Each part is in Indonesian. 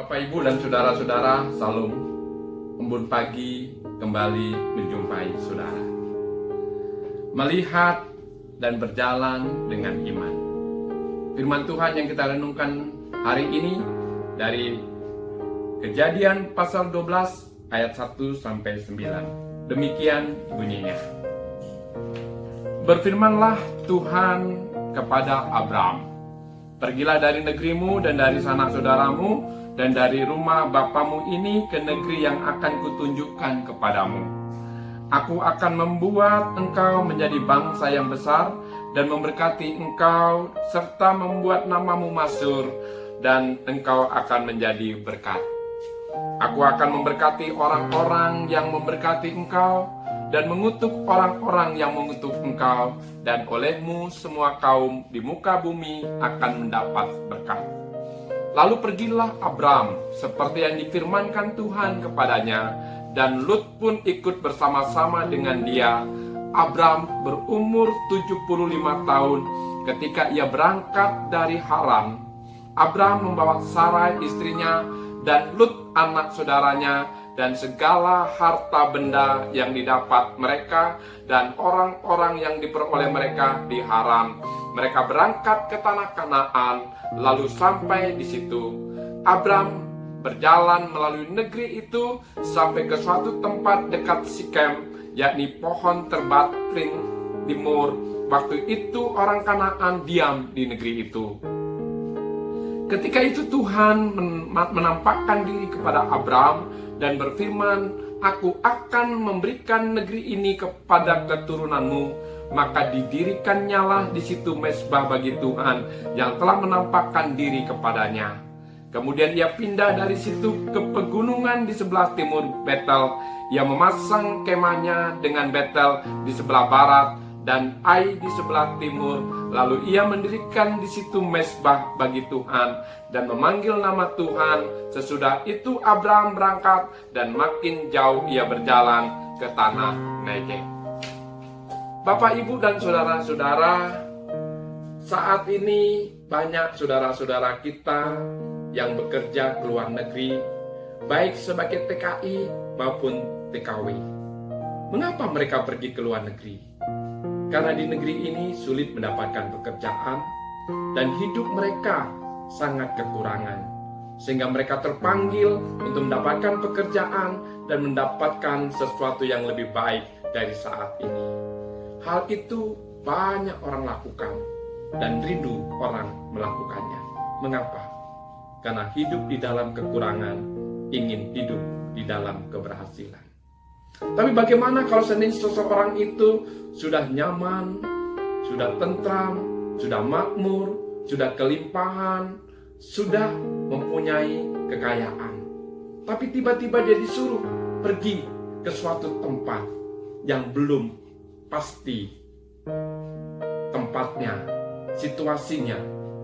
Bapak, Ibu, dan saudara-saudara, salam. Embun pagi kembali menjumpai saudara. Melihat dan berjalan dengan iman. Firman Tuhan yang kita renungkan hari ini dari Kejadian pasal 12 ayat 1 sampai 9. Demikian bunyinya. Berfirmanlah Tuhan kepada Abram, pergilah dari negerimu dan dari sanak saudaramu dan dari rumah bapamu ini ke negeri yang akan kutunjukkan kepadamu. Aku akan membuat engkau menjadi bangsa yang besar dan memberkati engkau serta membuat namamu masyhur, dan engkau akan menjadi berkat. Aku akan memberkati orang-orang yang memberkati engkau dan mengutuk orang-orang yang mengutuk engkau, dan olehmu semua kaum di muka bumi akan mendapat berkat. Lalu pergilah Abram seperti yang difirmankan Tuhan kepadanya, dan Lut pun ikut bersama-sama dengan dia. Abram berumur 75 tahun ketika ia berangkat dari Haran. Abram membawa Sarai istrinya dan Lut anak saudaranya dan segala harta benda yang didapat mereka dan orang-orang yang diperoleh mereka di Haran. Mereka berangkat ke tanah Kanaan, lalu sampai di situ. Abram berjalan melalui negeri itu sampai ke suatu tempat dekat Sikem, yakni pohon terbatring timur. Waktu itu orang Kanaan diam di negeri itu. Ketika itu Tuhan menampakkan diri kepada Abram dan berfirman, "Aku akan memberikan negeri ini kepada keturunanmu." Maka didirikannya di situ mezbah bagi Tuhan yang telah menampakkan diri kepadanya. Kemudian ia pindah dari situ ke pegunungan di sebelah timur Betel. Ia memasang kemahnya dengan Betel di sebelah barat dan Ai di sebelah timur. Lalu ia mendirikan di situ mezbah bagi Tuhan dan memanggil nama Tuhan. Sesudah itu Abram berangkat dan makin jauh ia berjalan ke tanah Negev. Bapak, Ibu, dan saudara-saudara, saat ini banyak saudara-saudara kita yang bekerja ke luar negeri, baik sebagai TKI maupun TKW. Mengapa mereka pergi ke luar negeri? Karena di negeri ini sulit mendapatkan pekerjaan dan hidup mereka sangat kekurangan, sehingga mereka terpanggil untuk mendapatkan pekerjaan dan mendapatkan sesuatu yang lebih baik dari saat ini. Hal itu banyak orang lakukan dan rindu orang melakukannya. Mengapa? Karena hidup di dalam kekurangan, ingin hidup di dalam keberhasilan. Tapi bagaimana kalau seseorang itu sudah nyaman, sudah tentram, sudah makmur, sudah kelimpahan, sudah mempunyai kekayaan, tapi tiba-tiba dia disuruh pergi ke suatu tempat yang belum pasti tempatnya, situasinya,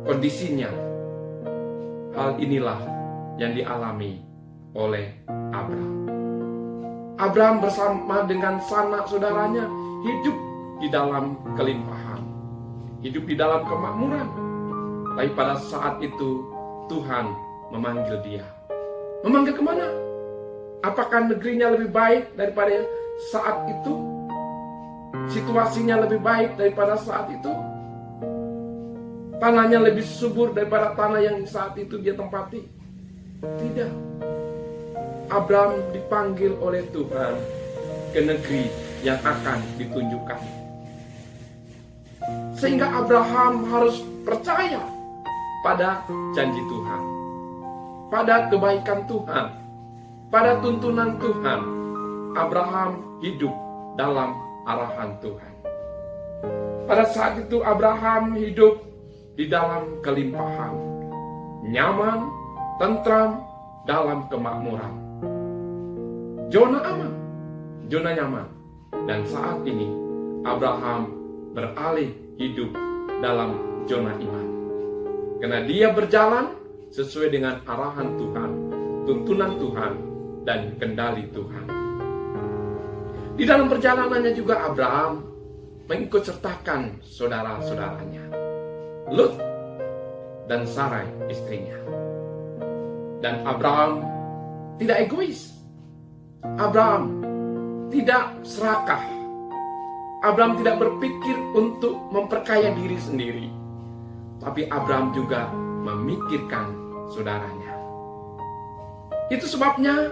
kondisinya. Hal inilah yang dialami oleh Abram. Abram bersama dengan sanak saudaranya hidup di dalam kelimpahan, hidup di dalam kemakmuran. Tapi pada saat itu Tuhan memanggil dia. Memanggil kemana? Apakah negerinya lebih baik daripada saat itu? Situasinya lebih baik daripada saat itu? Tanahnya lebih subur daripada tanah yang saat itu dia tempati? Tidak. Abram dipanggil oleh Tuhan ke negeri yang akan ditunjukkan. Sehingga Abraham harus percaya pada janji Tuhan, pada kebaikan Tuhan, pada tuntunan Tuhan. Abraham hidup dalam arahan Tuhan. Pada saat itu Abraham hidup di dalam kelimpahan, nyaman, tentram, dalam kemakmuran. Zona aman, zona nyaman. Dan saat ini Abraham beralih hidup dalam zona iman. Karena dia berjalan sesuai dengan arahan Tuhan, tuntunan Tuhan, dan kendali Tuhan. Di dalam perjalanannya juga Abraham mengikut sertakan saudara-saudaranya, Lut dan Sarai istrinya. Dan Abraham tidak egois. Abraham tidak serakah. Abraham tidak berpikir untuk memperkaya diri sendiri. Tapi Abraham juga memikirkan saudaranya. Itu sebabnya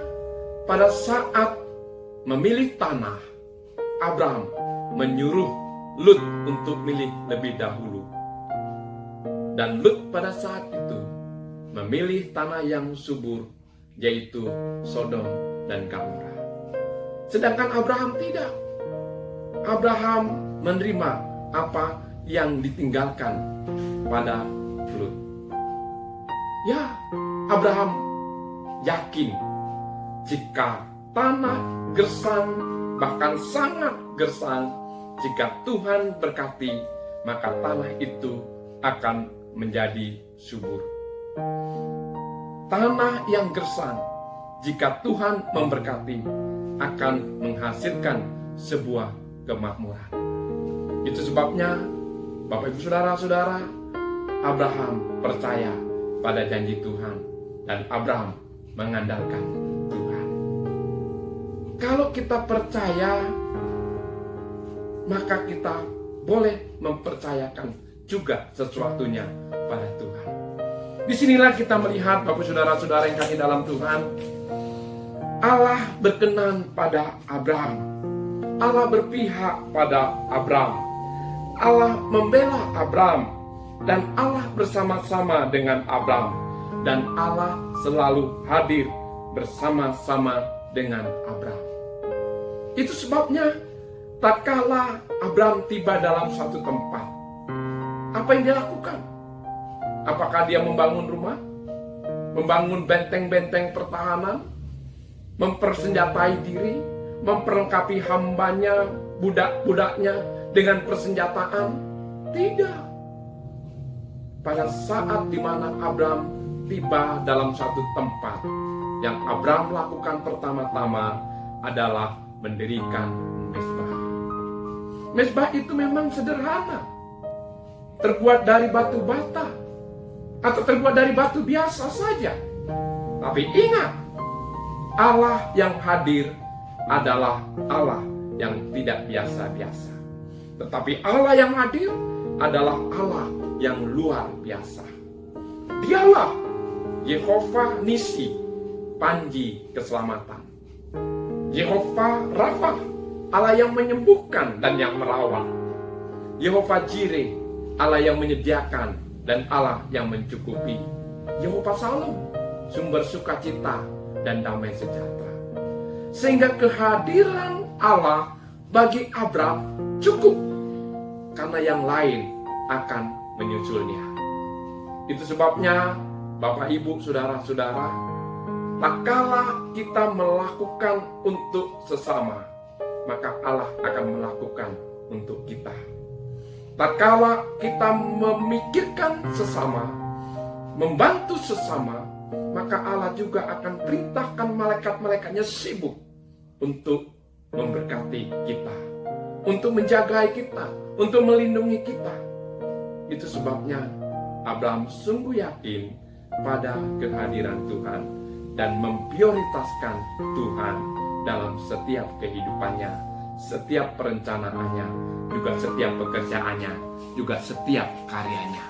pada saat memilih tanah, Abraham menyuruh Lut untuk milih lebih dahulu. Dan Lut pada saat itu memilih tanah yang subur, yaitu Sodom dan Gomora. Sedangkan Abraham tidak. Abraham menerima apa yang ditinggalkan pada Lut. Ya, Abraham yakin jika tanah gersang, bahkan sangat gersang, jika Tuhan berkati, maka tanah itu akan menjadi subur. Tanah yang gersang, jika Tuhan memberkati, akan menghasilkan sebuah kemakmuran. Itu sebabnya, Bapak Ibu Saudara-saudara, Abraham percaya pada janji Tuhan, dan Abraham mengandalkan Tuhan. Kalau kita percaya, maka kita boleh mempercayakan juga sesuatunya pada Tuhan. Disinilah kita melihat, Bapak Saudara-saudara yang kasih dalam Tuhan, Allah berkenan pada Abraham. Allah berpihak pada Abraham. Allah membela Abraham. Dan Allah bersama-sama dengan Abraham. Dan Allah selalu hadir bersama-sama dengan Abraham. Itu sebabnya, tak kala Abraham tiba dalam suatu tempat, apa yang dia lakukan? Apakah dia membangun rumah? Membangun benteng-benteng pertahanan? Mempersenjatai diri? Memperlengkapi hambanya, budak-budaknya dengan persenjataan? Tidak. Pada saat dimana Abraham tiba dalam satu tempat, yang Abraham lakukan pertama-tama adalah mendirikan mezbah. Mezbah itu memang sederhana, terbuat dari batu bata atau terbuat dari batu biasa saja. Tapi ingat, Allah yang hadir adalah Allah yang tidak biasa-biasa. Tetapi Allah yang hadir adalah Allah yang luar biasa. Dialah Yehova Nisi, panji keselamatan. Yehova Rafa, Allah yang menyembuhkan dan yang merawat. Yehova Jireh, Allah yang menyediakan dan Allah yang mencukupi. Yehova Salom, sumber sukacita dan damai sejahtera. Sehingga kehadiran Allah bagi Abraham cukup, karena yang lain akan menyusulnya. Itu sebabnya, Bapak Ibu Saudara-saudara, tak kala kita melakukan untuk sesama, maka Allah akan melakukan untuk kita. Tak kala kita memikirkan sesama, membantu sesama, maka Allah juga akan perintahkan malaikat-malaikatnya sibuk untuk memberkati kita, untuk menjaga kita, untuk melindungi kita. Itu sebabnya Abraham sungguh yakin pada kehadiran Tuhan dan memprioritaskan Tuhan dalam setiap kehidupannya, setiap perencanaannya, juga setiap pekerjaannya, juga setiap karyanya.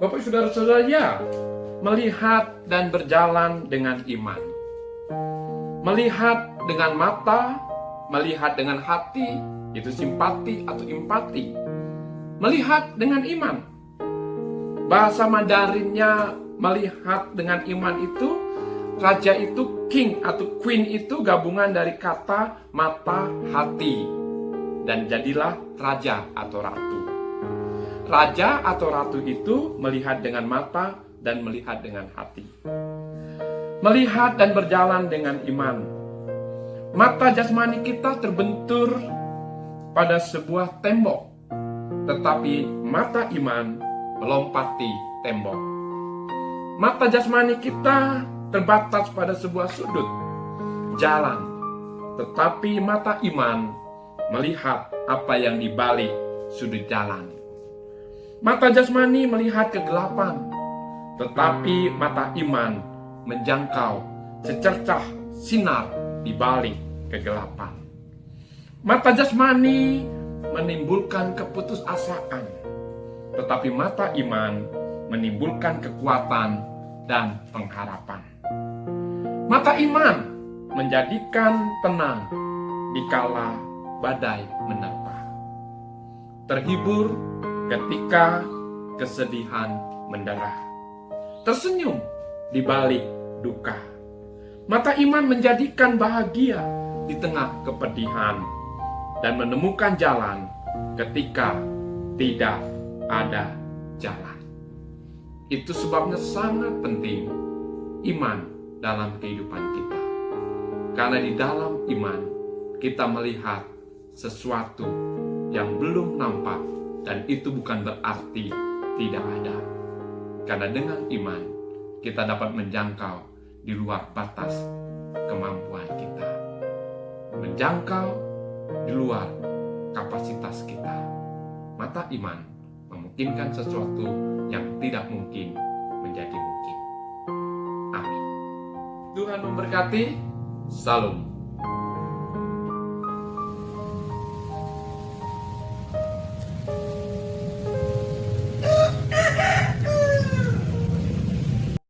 Bapak saudara-saudara, ya, melihat dan berjalan dengan iman. Melihat dengan mata, melihat dengan hati, itu simpati atau empati. Melihat dengan iman. Bahasa Mandarinnya melihat dengan iman itu, raja itu, king atau queen itu gabungan dari kata mata, hati. Dan jadilah raja atau ratu. Raja atau ratu itu melihat dengan mata dan melihat dengan hati. Melihat dan berjalan dengan iman. Mata jasmani kita terbentur pada sebuah tembok, tetapi mata iman melompati tembok. Mata jasmani kita terbatas pada sebuah sudut jalan, tetapi mata iman melihat apa yang di balik sudut jalan. Mata jasmani melihat kegelapan, tetapi mata iman menjangkau secercah sinar di balik kegelapan. Mata jasmani menimbulkan keputusasaan, tetapi mata iman menimbulkan kekuatan dan pengharapan. Mata iman menjadikan tenang dikala badai menerpa, terhibur ketika kesedihan mendera, tersenyum di balik duka. Mata iman menjadikan bahagia di tengah kepedihan dan menemukan jalan ketika tidak ada jalan. Itu sebabnya sangat penting iman dalam kehidupan kita. Karena di dalam iman kita melihat sesuatu yang belum nampak, dan itu bukan berarti tidak ada. Karena dengan iman kita dapat menjangkau di luar batas kemampuan kita, menjangkau di luar kapasitas kita. Mata iman memungkinkan sesuatu yang tidak mungkin menjadi mungkin. Amin. Tuhan memberkati. Salam.